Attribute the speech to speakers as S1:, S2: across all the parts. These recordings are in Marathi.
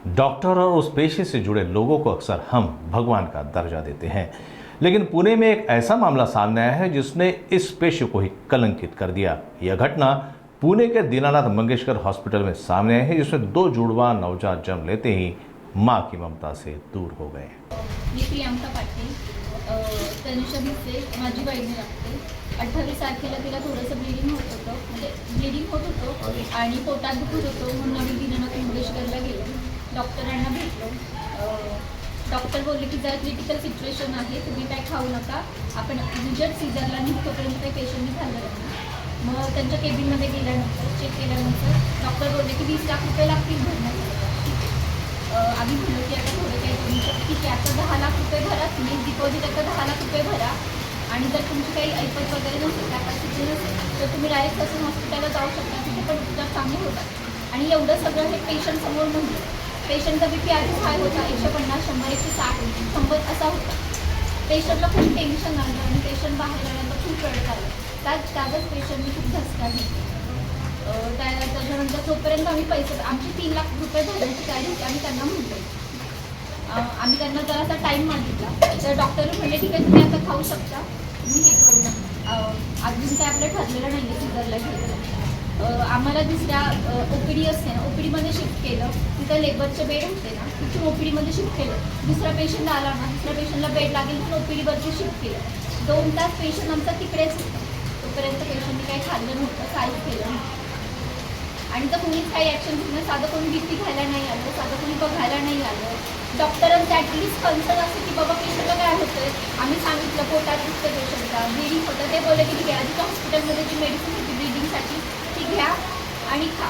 S1: डॉक्टर और उस पेशे से जुड़े लोगों को अक्सर हम भगवान का दर्जा देते हैं, लेकिन पुणे में एक ऐसा मामला सामने आया है जिसने इस पेशे को ही कलंकित कर दिया। यह घटना पुणे के दीनानाथ मंगेशकर हॉस्पिटल में सामने आई है, जिसमें 2 जुड़वा नवजात जन्म लेते ही मां की ममता से दूर हो गए।
S2: मी प्रियांका पाटील, तनुषा भिसे माझी बहिणी लागते। 28 तारखेला तिला थोडंसं ब्लिडिंग होत होतं, म्हणजे ब्लिडिंग होत होतं आणि पोटात दुखत होतं, म्हणून आम्ही दीनानाथ मंगेशकरला गेलो, डॉक्टरांना भेटलो। डॉक्टर बोलले की जरा क्रिटिकल सिच्युएशन आहे, तुम्ही काय खाऊ नका, आपण इमिजिएट सीझरला नेऊ, तोपर्यंत काही पेशंटने खाल्लं नाही। मग त्यांच्या केबिनमध्ये गेल्यानंतर चेक केल्यानंतर डॉक्टर बोलले की 20 लाख रुपये लागतील भरण्यासाठी। आम्ही म्हणलो की आता थोडं काही करू शकतो, ठीक आहे आता 10 लाख रुपये भरा, तुम्ही डिपॉझिट आता 10 लाख रुपये भरा, आणि जर तुमची काही ऐपत वगैरे नसेल, कॅपॅसिटी नसेल, तर तुम्ही डायरेक्ट ससून हॉस्पिटलला जाऊ शकता, तिथे पण उपचार चांगले होतात। आणि एवढं सगळं हे पेशंट समोर म्हणलं, पेशंटचा BP आधीच हाय होता, 150, 100, 160, 100 असा होता। पेशंटला खूप टेन्शन आलं आणि पेशंट बाहेर आल्यानंतर खूप रडत आलं, त्यातच पेशंटने खूप धसका घेतला। त्याच्यानंतर जोपर्यंत आम्ही पैसे, आमचे 3 लाख रुपये भरण्याची काय होती, आम्ही त्यांना म्हटलं, आम्ही त्यांना जरासा टाईम मागितला, तर डॉक्टर म्हणले ठीक आहे तुम्ही आता खाऊ शकता, तुम्ही हे करू नका, अजून काय आपलं ठरलेलं नाही आहे सीझरला घ्यायचं। आम्हाला दुसऱ्या OPD असते ना, OPDमध्ये शिफ्ट केलं, तिथं लेबरचे बेड होते ना, तिथून OPDमध्ये शिफ्ट केलं। दुसरा पेशंट आला ना, दुसऱ्या पेशंटला बेड लागेल म्हणून OPDवरती शिफ्ट केलं। 2 तास पेशंट आमचा तिकडेच होता, तोपर्यंत पेशंटने काही खाल्लं नव्हतं, काहीच केलं नव्हतं, आणि तर कोणीच काही ॲक्शन घेणं, साधं कोणी BP घ्यायला नाही आलं, साधं कोणी बघायला नाही आलं। डॉक्टरांचं ॲटलिस्ट कन्सर्न असं की बाबा पेशंटला काय होतं आहे, आम्ही सांगितलं पोटात दुखतं पेशंटला, ब्लिडिंग होतं, ते बोलले की ठीक आहे आधीच्या हॉस्पिटलमध्ये जी मेडिसिन होती ब्लिडिंगसाठी ती घ्या आणि खा।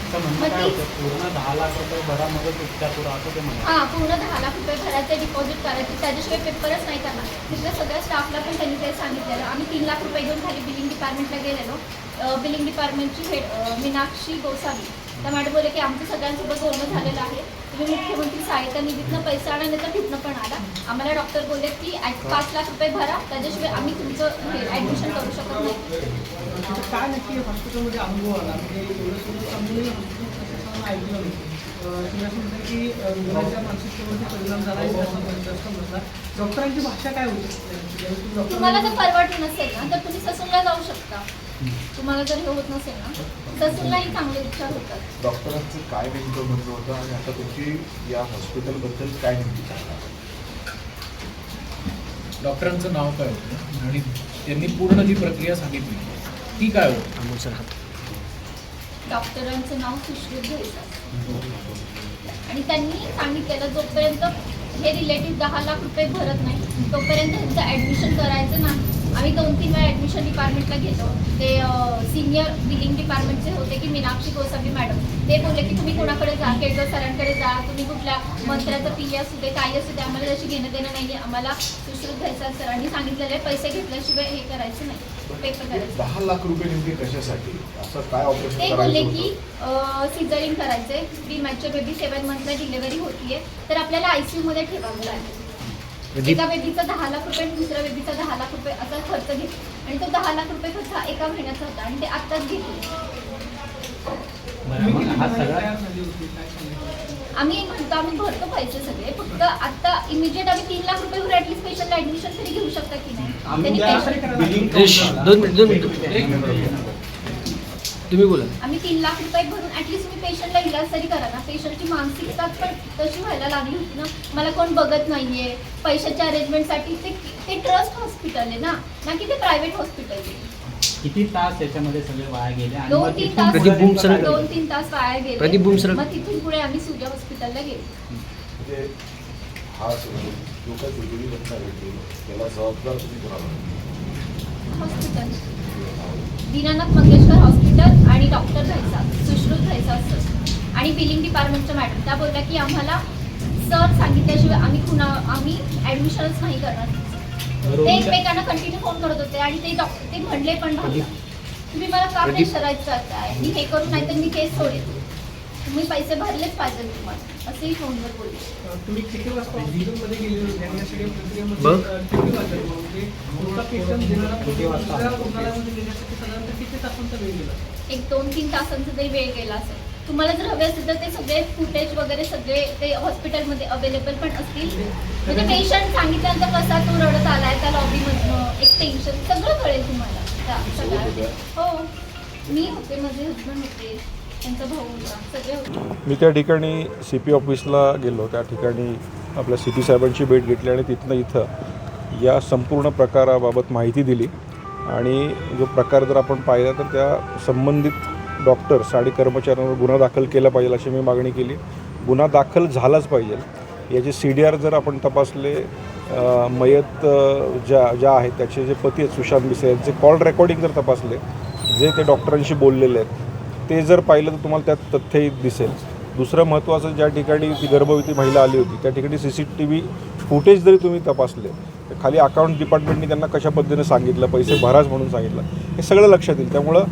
S3: पूर्ण 10 लाख रुपये भरामध्ये उपचार पुरा असं ते म्हणा।
S2: हां, पूर्ण 10 लाख रुपये भरायचे, डिपॉझिट करायचे, त्याच्याशिवाय पेपरच नाही करणार। तिथल्या सगळ्या स्टाफला पण त्यांनी ते सांगितलेलं। आम्ही 3 लाख रुपये घेऊन खाली बिलिंग डिपार्टमेंटला गेलेलो। बिलिंग डिपार्टमेंटची हेड मीनाक्षी गोसावी, त्या मॅडम बोलले की आमचं सगळ्यांसोबत बोलणं झालेलं आहे, तुम्ही मुख्यमंत्री सहायता निधीतनं पैसा आणा, नाही तर तिथनं पण आला। आम्हाला डॉक्टर बोलले की 5 लाख रुपये भरा, त्याच्याशिवाय आम्ही तुमचं हे ॲडमिशन करू शकत नाही।
S4: काय नक्की हॉस्पिटलमध्ये अनुभव आला, म्हणजे एवढं सगळं समजून हॉस्पिटल ऐकलं नाही, तुम्ही असं म्हणता की मुलाच्या मानसिकतेवरती परिणाम झाला, डॉक्टरांची भाषा काय होती?
S2: तुम्हाला जर परवडलं नसेल ना, तर तुम्ही ससूनला जाऊ शकता, तुम्हाला जर हे होत नसेल ना, ससूनलाही चांगले उपचार होतात।
S5: डॉक्टरांचं काय नेमकं म्हणणं होतं आणि आता तुमची या हॉस्पिटलबद्दल काय नेमकी सांगा?
S3: डॉक्टरांचं नाव काय होतं आणि त्यांनी पूर्ण जी प्रक्रिया सांगितली ती काय होती?
S2: डॉक्टरांचं नाव सुश्रुत घ्यायचं आणि त्यांनी सांगितलेलं जोपर्यंत हे रिलेटिव्ह 10 लाख रुपये भरत नाही तोपर्यंत त्यांचं ॲडमिशन करायचं नाही। आम्ही 2-3 वेळा ॲडमिशन डिपार्टमेंटला गेलो, ते सिनियर बिलिंग डिपार्टमेंटचे होते की मीनाक्षी गोसावी मॅडम, ते बोलले की तुम्ही कोणाकडे जा, केळकर सरांकडे जा, तुम्ही कुठल्या मंत्र्याचं PA असू दे, काही असू दे, आम्हाला त्याची घेणं देणं नाही आहे, आम्हाला सुश्रुत घ्यायचा। सरांनी सांगितलेलं आहे पैसे घेतल्याशिवाय हे करायचं नाही, पेपर करायचं।
S5: 10 लाख रुपये नेमके कशासाठी, असं काय ऑपरेशन
S2: ते बोलले की सिझरिंग करायचंय, प्री मॅच्युअर बेबी 7 मंथला डिलिव्हरी होतीये, तर आपल्याला ICU मध्ये ठेवावं लागेल। एका बेबीचा 10 लाख रुपये, दुसऱ्या बेबीचा 10 लाख रुपये असा खर्च घेतला, आणि तो 10 लाख रुपये खर्च एका महिन्याचा होता, आणि ते आत्ताच घेतले। आम्ही म्हणतो आम्ही भरतो पैसे सगळे, फक्त आता इमिजिएट आम्ही 3 लाख रुपये ॲटलीस्ट पेशंटला ॲडमिशन तरी घेऊ शकता की नाही,
S6: तुम्ही बोला।
S2: आम्ही 3 लाख रुपये भरून ॲटलीस्ट तुम्ही पेशंटला इलाज तरी करा ना। पेशंटची मानसिकता पण तशी व्हायला लागली होती ना, मला कोण बघत नाहीये, पैशाच्या अरेंजमेंटसाठी, ते ट्रस्ट हॉस्पिटल आहे ना की ते प्रायव्हेट हॉस्पिटल आहे।
S4: किती तास त्याच्यामध्ये सगळे वाया गेले?
S2: 2-3 तास,
S6: प्रदीप बुमसर,
S2: 2-3 तास वाया गेले।
S6: प्रदीप बुमसर,
S2: मग तिथून पुढे आम्ही सूर्या हॉस्पिटलला गेलो।
S5: म्हणजे हा जो काय दुर्दैवी घटना घडली त्याला जबाबदार तुम्ही कोणाला?
S2: हॉस्पिटल दीनानाथ मंगेशकर हॉस्पिटल आणि डॉक्टर घ्यायचा, सुश्रुत घ्यायचा असतं, आणि बिलिंग डिपार्टमेंटच्या मॅडम त्या बोलल्या की आम्हाला सर सांगितल्याशिवाय आम्ही ॲडमिशनच नाही करणार। ते एकमेकांना कंटिन्यू फोन करत होते, आणि ते म्हणले पण तुम्ही मला का प्रेशराईज करताय, मी हे करू नाही तर मी केस सोडेल, तुम्ही पैसे भरलेच पाहिजे तुम्हाला, असंही फोनवर बोलले।
S4: तुम्ही किती वाजता हॉस्पिटलमध्ये गेले होते आणि या सगळ्या प्रक्रियेमध्ये किती वाजता, म्हणजे पुढचा पेशंट रुग्णालयामध्ये नेण्यासाठी साधारणतः किती तासांचा वेळ गेला?
S2: एक 2-3 तासांचा तरी वेळ गेला असेल। तुम्हाला जर हवे असेल तर ते सगळे फुटेज वगैरे सगळे ते हॉस्पिटलमध्ये अवेलेबल पण असतील. म्हणजे पेशंट सांगितल्यानंतर कसा तो रडत आलाय त्या लॉबीमधनं, एक टेन्शन सगळं कळेल तुम्हाला त्या सगळ्या. हो, मी होते, माझे हजबंड होते, त्यांचा भाऊ होता, सगळे होते.
S6: मी त्या ठिकाणी CP ऑफिसला गेलो. त्या ठिकाणी आपल्या CP साहेबांची भेट घेतली आणि तिथनं इथं या संपूर्ण प्रकाराबाबत माहिती दिली. आणि जो प्रकार जर आपण पाहिला तर त्या संबंधित डॉक्टर्स आणि कर्मचाऱ्यांवर गुन्हा दाखल केला पाहिजे अशी मी मागणी केली. गुन्हा दाखल झालाच पाहिजे. याचे CDR जर आपण तपासले, मयत ज्या आहेत त्याचे जे पती आहेत सुशांत बिसे यांचे कॉल रेकॉर्डिंग जर तपासले, जे ते डॉक्टरांशी बोललेले आहेत ते जर पाहिलं तर तुम्हाला त्यात तथ्यही दिसेल. दुसरं महत्त्वाचं, ज्या ठिकाणी ती गर्भवती महिला आली होती त्या ठिकाणी CCTV फुटेज जरी तुम्ही तपासले तर खाली अकाउंट डिपार्टमेंटने त्यांना कशा पद्धतीने सांगितलं, पैसे भराच म्हणून सांगितलं, हे सगळं लक्षात येईल. त्यामुळं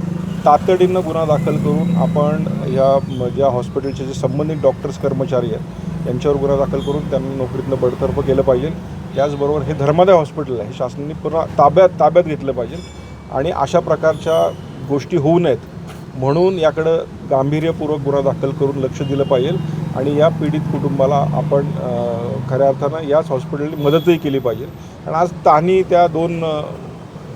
S6: तातडीनं गुन्हा दाखल करून आपण ह्या ज्या हॉस्पिटलचे जे संबंधित डॉक्टर्स कर्मचारी आहेत यांच्यावर गुन्हा दाखल करून त्यांना नोकरीतनं बडतर्फ केलं पाहिजे. त्याचबरोबर हे धर्मादाय हॉस्पिटल आहे, हे शासनाने पुन्हा ताब्यात घेतलं पाहिजे आणि अशा प्रकारच्या गोष्टी होऊ नयेत म्हणून याकडं गांभीर्यपूर्वक गुन्हा दाखल करून लक्ष दिलं पाहिजे. आणि या पीडित कुटुंबाला आपण खऱ्या अर्थानं याच हॉस्पिटलने मदतही केली पाहिजे. कारण आज तानी त्या 2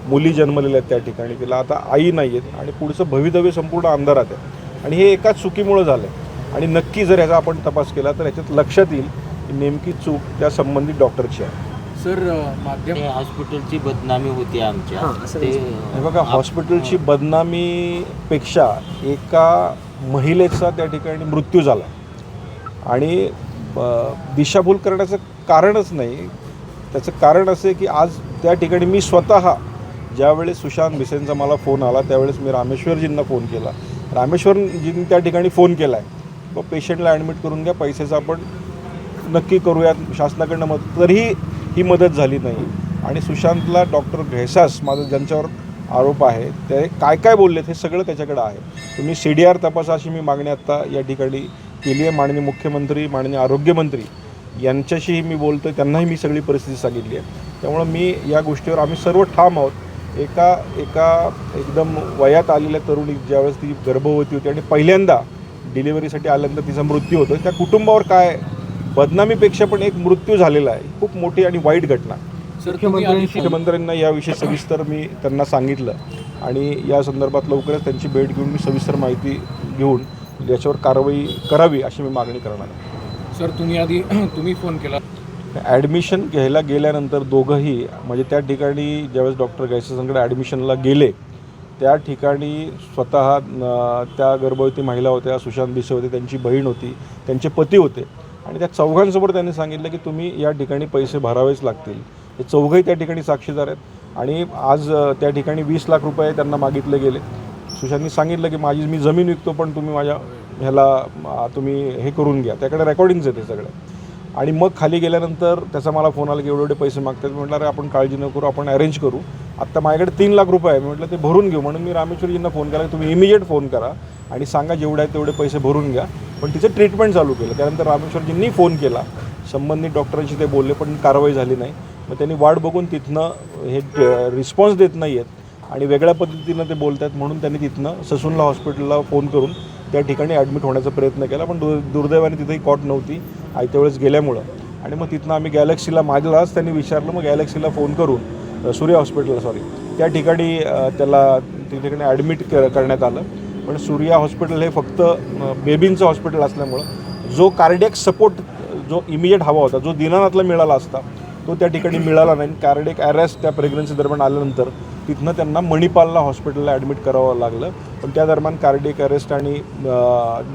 S6: मुली जन्मलेल्या आहेत त्या ठिकाणी, तिला आता आई नाही आहेत आणि पुढचं भवितव्य संपूर्ण अंधारात आहे. आणि हे एकाच चुकीमुळं झालं आहे. आणि नक्की जर ह्याचा आपण तपास केला तर ह्याच्यात लक्षात येईल की नेमकी चूक त्या संबंधित डॉक्टरची आहे.
S3: सर, माध्यम
S7: हॉस्पिटलची बदनामी होती आमच्या.
S6: हे बघा, हॉस्पिटलची बदनामीपेक्षा एका महिलेचा त्या ठिकाणी मृत्यू झाला आणि दिशाभूल करण्याचं कारणच नाही. त्याचं कारण असं आहे की आज त्या ठिकाणी मी स्वतः ज्यावेळेस सुशांत बिसेंचा मला फोन आला त्यावेळेस मी रामेश्वरजींना फोन केला. रामेश्वरजींनी त्या ठिकाणी फोन केला आहे, मग पेशंटला ॲडमिट करून घ्या, पैशाचं आपण नक्की करूयात शासनाकडनं मदत. तरीही ही मदत झाली नाही. आणि सुशांतला डॉक्टर घैसास माझं ज्यांच्यावर आरोप आहे ते काय बोललेत हे सगळं त्याच्याकडे आहे. तुम्ही CDR तपासा अशी मी मागणी आत्ता या ठिकाणी केली आहे. माननीय मुख्यमंत्री, माननीय आरोग्यमंत्री यांच्याशीही मी बोलतो आहे, त्यांनाही मी सगळी परिस्थिती सांगितली आहे. त्यामुळं मी या गोष्टीवर आम्ही सर्व ठाम आहोत. एका एकदम वयात आलेल्या तरुणी ज्यावेळेस ती गर्भवती होती आणि पहिल्यांदा डिलिव्हरीसाठी आल्यानंतर तिचा मृत्यू होतो, त्या कुटुंबावर काय बदनामीपेक्षा पण एक मृत्यू झालेला आहे, खूप मोठी आणि वाईट घटना. मुख्यमंत्र्यांना याविषयी सविस्तर मी त्यांना सांगितलं आणि या संदर्भात लवकरच त्यांची भेट घेऊन मी सविस्तर माहिती घेऊन याच्यावर कारवाई करावी अशी मी मागणी करणार आहे.
S3: सर, तुम्ही फोन केला.
S6: ॲडमिशन घ्यायला गेल्यानंतर दोघंही म्हणजे त्या ठिकाणी ज्यावेळेस डॉक्टर गैसेसंकडे ॲडमिशनला गेले त्या ठिकाणी स्वतः त्या गर्भवती महिला होत्या, सुशांत बिसे होते, त्यांची बहीण होती, त्यांचे पती होते आणि त्या चौघांसमोर त्यांनी सांगितलं की तुम्ही या ठिकाणी पैसे भरावेच लागतील. हे चौघंही त्या ठिकाणी साक्षीदार आहेत. आणि आज त्या ठिकाणी 20 लाख रुपये त्यांना मागितले गेले. सुशांतनी सांगितलं की मी जमीन विकतो पण तुम्ही माझ्या ह्याला तुम्ही हे करून घ्या. त्याकडे रेकॉर्डिंग्स आहेत ते सगळे. आणि मग खाली गेल्यानंतर त्याचा मला फोन आला की एवढे पैसे मागतात. म्हटलं अरे आपण काळजी न करू, आपण अरेंज करू. आत्ता माझ्याकडे 3 लाख रुपये आहे. म्हटलं ते भरून घेऊ. म्हणून मी रामेश्वरजींना फोन केला की तुम्ही इमिजिएट फोन करा आणि सांगा जेवढे आहेत तेवढे पैसे भरून घ्या. पण तिचं ट्रीटमेंट चालू केलं. त्यानंतर रामेश्वरजींनी फोन केला, संबंधित डॉक्टरांशी ते बोलले पण कारवाई झाली नाही. मग त्यांनी वाट बघून तिथनं हे रिस्पॉन्स देत नाही आहेत आणि वेगळ्या पद्धतीनं ते बोलत आहेत म्हणून त्यांनी तिथनं ससूनला हॉस्पिटलला फोन करून त्या ठिकाणी ॲडमिट होण्याचा प्रयत्न केला. पण दुर्दैवाने तिथेही कॉट नव्हती आयत्या वेळेस गेल्यामुळं. आणि मग तिथनं आम्ही गॅलेक्सीला माझ्यालाच त्यांनी विचारलं, मग गॅलेक्सीला फोन करून सूर्या हॉस्पिटलला त्या ठिकाणी त्याला ठिकाणी ॲडमिट करण्यात आलं. पण सूर्या हॉस्पिटल हे फक्त बेबींचं हॉस्पिटल असल्यामुळं जो कार्डियक सपोर्ट जो इमिजिएट हवा होता, जो दिनानाथला मिळाला असता तो त्या ठिकाणी मिळाला नाही. कार्डियक अरेस्ट त्या प्रेग्नन्सी दरम्यान आल्यानंतर तिथनं त्यांना मणिपालला हॉस्पिटलला ॲडमिट करावं लागलं. पण त्या दरम्यान कार्डियक अरेस्ट आणि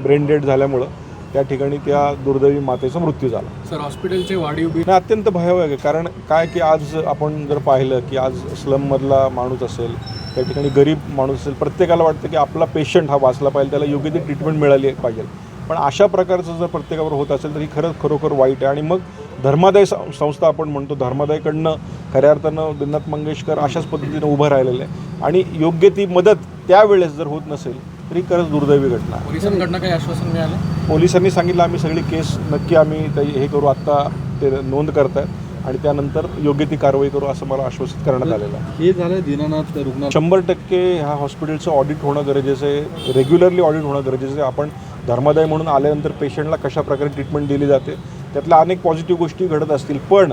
S6: ब्रेन डेड झाल्यामुळं त्या ठिकाणी त्या दुर्दैवी मातेचा मृत्यू झाला.
S3: सर, हॉस्पिटलचे वाढीव बिल
S6: अत्यंत भयावह आहे. कारण काय की आज आपण जर पाहिलं की आज स्लममधला माणूस असेल, त्या ठिकाणी गरीब माणूस असेल, प्रत्येकाला वाटतं की आपला पेशंट हा वाचला पाहिजे, त्याला योग्य ती ट्रीटमेंट मिळाली पाहिजे. पण अशा प्रकारचं जर प्रत्येकावर होत असेल तर ही खरोखर वाईट आहे. आणि मग धर्मादाय संस्था आपण म्हणतो, धर्मादायकडनं खऱ्या अर्थानं दिनानाथ मंगेशकर अशाच पद्धतीनं उभं राहिलेलं आहे. आणि योग्य ती मदत त्यावेळेस जर होत नसेल तरी खरंच दुर्दैवी घटना.
S3: पोलिसांकडनं काही आश्वासन मिळालं?
S6: पोलिसांनी सांगितलं आम्ही सगळी केस नक्की आम्ही हे करू, आत्ता ते नोंद करतायत आणि त्यानंतर योग्य ती कारवाई करू असं मला आश्वासित करण्यात आलेलं आहे.
S8: हे झालं दीनानाथ रुग्णालय
S6: 100% ह्या हॉस्पिटलचं ऑडिट होणं गरजेचं आहे, रेग्युलरली ऑडिट होणं गरजेचं आहे. आपण धर्मादाय म्हणून आल्यानंतर पेशंटला कशाप्रकारे ट्रीटमेंट दिली जाते, त्यातल्या अनेक पॉझिटिव्ह गोष्टी घडत असतील. पण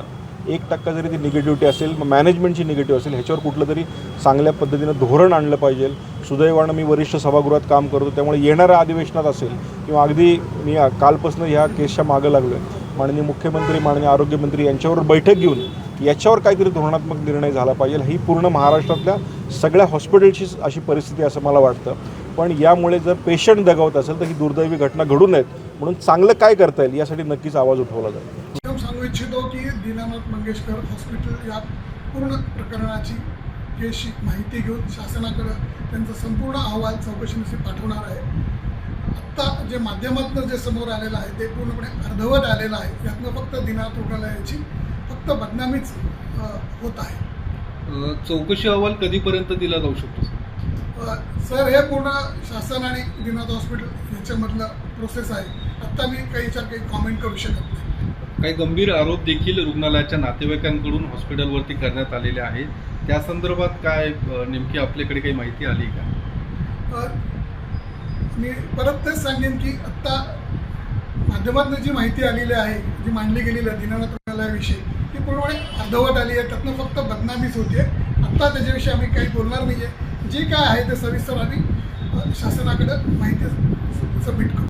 S6: 1% जरी ती निगेटिव्हिटी असेल, मग मॅनेजमेंटची निगेटिव्ह असेल, ह्याच्यावर कुठलं तरी चांगल्या पद्धतीनं धोरण आणलं पाहिजे. सुदैवानं मी वरिष्ठ सभागृहात काम करतो, त्यामुळे येणाऱ्या अधिवेशनात असेल किंवा अगदी मी कालपासून ह्या केसच्या मागं लागलो आहे, माननीय मुख्यमंत्री, माननीय आरोग्यमंत्री यांच्यावर बैठक घेऊन याच्यावर काहीतरी धोरणात्मक निर्णय झाला पाहिजे. ही पूर्ण महाराष्ट्रातल्या सगळ्या हॉस्पिटलचीच अशी परिस्थिती असं मला वाटतं. पण यामुळे जर पेशंट दगावत असेल तर ही दुर्दैवी घटना घडू नयेत म्हणून चांगलं काय करता येईल यासाठी नक्कीच आवाज उठवला जाईल.
S8: एकदम सांगू इच्छितो की दीनानाथ मंगेशकर हॉस्पिटल या पूर्ण प्रकरणाची केसची माहिती घेऊन शासनाकडं त्यांचा संपूर्ण अहवाल चौकशीनिशी पाठवणार आहे. आत्ता जे माध्यमातून जे समोर आलेलं आहे ते पूर्णपणे अर्धवट आलेलं आहे. यातनं फक्त दीनानाथ रुग्णालयाची फक्त बदनामीच होत आहे.
S9: चौकशी अहवाल कधीपर्यंत दिला जाऊ शकतो
S8: सर, हे पूर्ण शासन आणि दीनानाथ हॉस्पिटल याच्यामधलं प्रोसेस आहे. आत्ता मी याच्यावर काही कॉमेंट करू शकत नाही.
S9: काही गंभीर आरोप देखील रुग्णालयाच्या नातेवाईकांकडून हॉस्पिटलवरती करण्यात आलेले आहेत. त्या संदर्भात काय नेमकी आपल्याकडे काही माहिती आली का?
S8: मी परत तेच सांगेन की आत्ता माध्यमातून जी माहिती आलेली आहे, जी मांडली गेलेली आहे दीनानाथ रुग्णालयाविषयी, ती पूर्णपणे अर्धवट आली आहे. त्यातनं फक्त बदनामीच होते. आत्ता त्याच्याविषयी आम्ही काही बोलणार नाही आहे. जे काय आहे ते सविस्तर आम्ही शासनाकडे माहिती सबमिट करू.